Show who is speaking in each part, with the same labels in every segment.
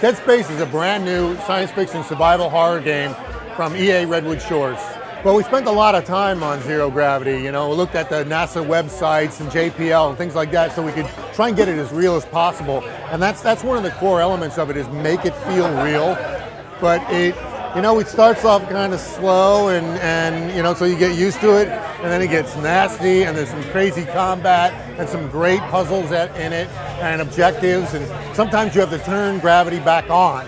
Speaker 1: Dead Space is a brand new science fiction survival horror game from EA Redwood Shores. Well, we spent a lot of time on Zero Gravity, you know, we looked at the NASA websites and JPL and things like that so we could try and get it as real as possible. And that's one of the core elements of it, is make it feel real. But it starts off kind of slow and you know, so you get used to it, and then it gets nasty, and there's some crazy combat and some great puzzles in it and objectives, and sometimes you have to turn gravity back on.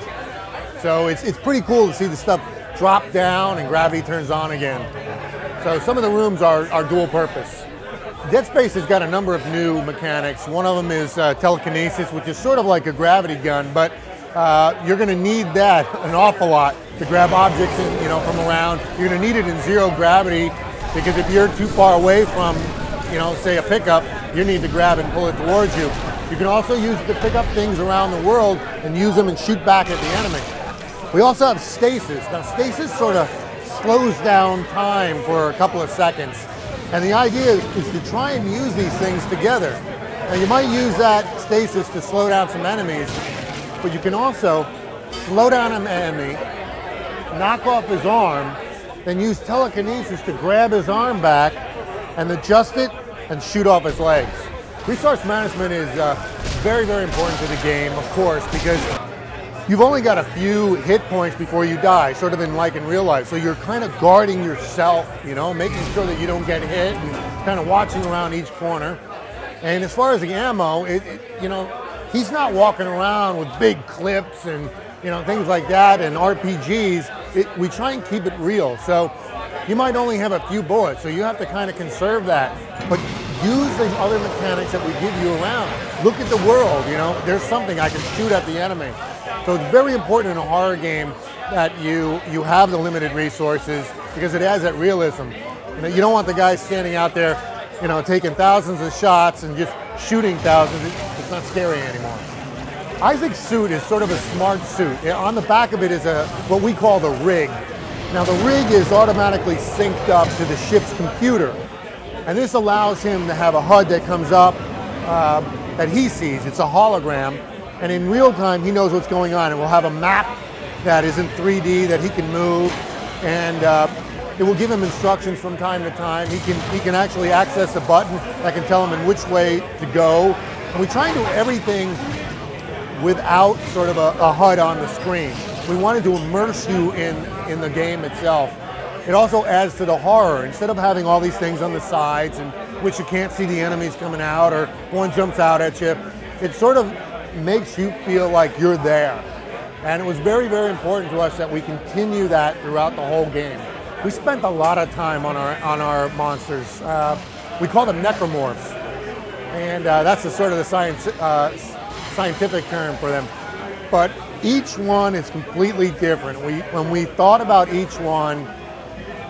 Speaker 1: So it's pretty cool to see the stuff drop down and gravity turns on again. So some of the rooms are dual purpose. Dead Space has got a number of new mechanics. One of them is telekinesis, which is sort of like a gravity gun, but you're going to need that an awful lot to grab objects from around. You're going to need it in zero gravity, because if you're too far away from, say a pickup, you need to grab and pull it towards you. You can also use it to pick up things around the world and use them and shoot back at the enemy. We also have stasis. Now stasis sort of slows down time for a couple of seconds. And the idea is to try and use these things together. Now you might use that stasis to slow down some enemies, but you can also slow down an enemy, knock off his arm, then use telekinesis to grab his arm back and adjust it and shoot off his legs. Resource management is very, very important to the game, of course, because you've only got a few hit points before you die, sort of in real life. So you're kind of guarding yourself, making sure that you don't get hit and kind of watching around each corner. And as far as the ammo, he's not walking around with big clips and things like that and RPGs. We try and keep it real. So you might only have a few bullets, so you have to kind of conserve that. But use the other mechanics that we give you around. Look at the world, there's something I can shoot at the enemy. So it's very important in a horror game that you have the limited resources, because it has that realism. You don't want the guy standing out there, taking thousands of shots and just shooting thousands. It's not scary anymore. Isaac's suit is sort of a smart suit. On the back of it is what we call the rig. Now the rig is automatically synced up to the ship's computer, and this allows him to have a HUD that comes up that he sees. It's a hologram, and in real time he knows what's going on. And we'll have a map that is in 3D that he can move, and it will give him instructions from time to time. He can actually access a button that can tell him in which way to go. And we try and do everything without sort of a HUD on the screen. We wanted to immerse you in the game itself. It also adds to the horror. Instead of having all these things on the sides in which you can't see the enemies coming out or one jumps out at you, it sort of makes you feel like you're there. And it was very, very important to us that we continue that throughout the whole game. We spent a lot of time on our monsters. We call them necromorphs, and that's the sort of the scientific term for them. But each one is completely different. When we thought about each one,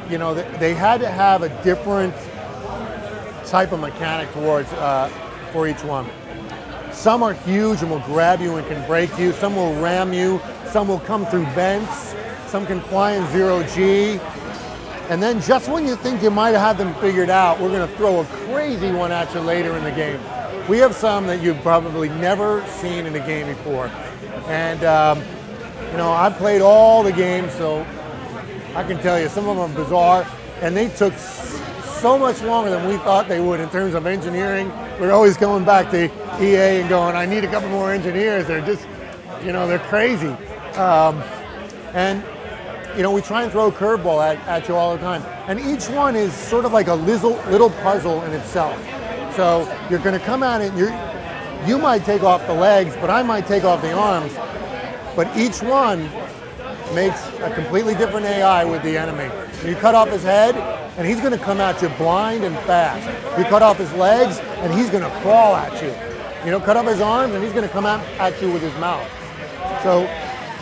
Speaker 1: they had to have a different type of mechanic for each one. Some are huge and will grab you and can break you. Some will ram you. Some will come through vents. Some can fly in zero G. And then just when you think you might have them figured out, we're going to throw a crazy one at you later in the game. We have some that you've probably never seen in a game before. And, I've played all the games, so I can tell you some of them are bizarre. And they took so much longer than we thought they would in terms of engineering. We're always going back to EA and going, I need a couple more engineers. They're just, they're crazy. We try and throw a curveball at you all the time. And each one is sort of like a little puzzle in itself. So you're going to come at it, and you might take off the legs, but I might take off the arms. But each one makes a completely different AI with the enemy. You cut off his head, and he's going to come at you blind and fast. You cut off his legs, and he's going to crawl at you. Cut off his arms, and he's going to come at you with his mouth. So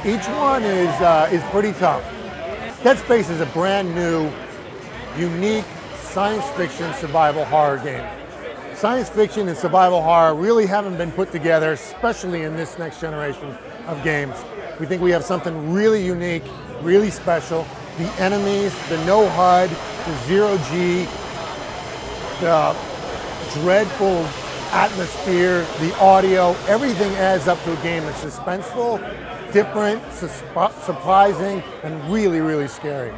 Speaker 1: each one is pretty tough. Dead Space is a brand new, unique science fiction survival horror game. Science fiction and survival horror really haven't been put together, especially in this next generation of games. We think we have something really unique, really special. The enemies, the no HUD, the zero G, the dreadful atmosphere, the audio, everything adds up to a game that's suspenseful, different, surprising, and really, really scary.